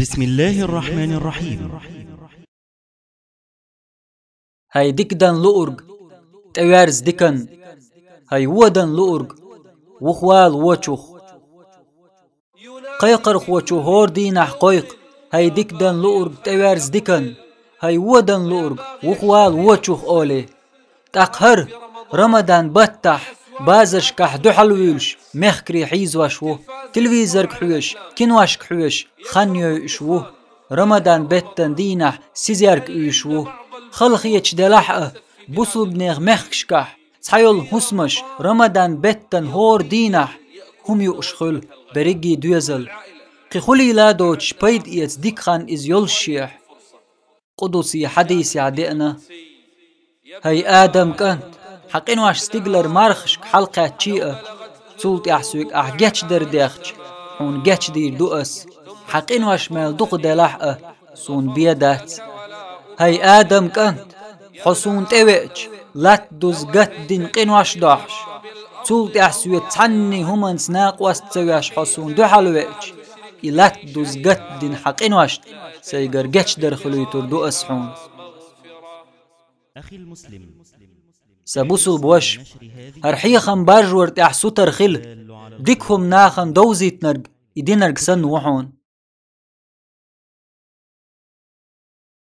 بسم الله الرحمن الرحيم. هاي ديكدان لورج توارز ديكن هاي ودن لورج وخوال وچوخ قيقرخ وچو هور دينح قيق هاي ديكدان لورج توارز ديكن هاي ودن لورج وخوال وچوخ اولي تقهر رمضان بتح بازش كح دحلويلش مخكري حيزواشو تلفزير كحوش كنواش كحوش خانيو شو رمضان بتن دينح سيزيرك يشو خلخيتش دلحقه بوصل بنيغ مخكشكح تحيول هسمش رمضان بتن هور دينح هم يؤشخل بريجي دوزل قخولي لادوش بيد إيتس ديكخان إز يولشيح قدسي حديث يعدئنا هاي آدم كانت حقين واش ستيغلر مارخشك حلقة تشيئة تولت يحسوك جاتش درديخش هون جاتش دير دوأس حقين واش مال دوق دلحقه سون بيدات هاي آدم كانت حسون تويتش لات دوز قت دين قين واش داحش تولت يحسوك تعني همان سناق واست تسوياش حسون دو حلويتش إلات دوز قت دين حقين واش سيقر جاتش درخلو يتر دوأس حون أخي المسلم سبوسل بوش هرحي خم بارجورت احسو ترخل ديكهم ناخن دوزيت نرج يدي نرج سن وحون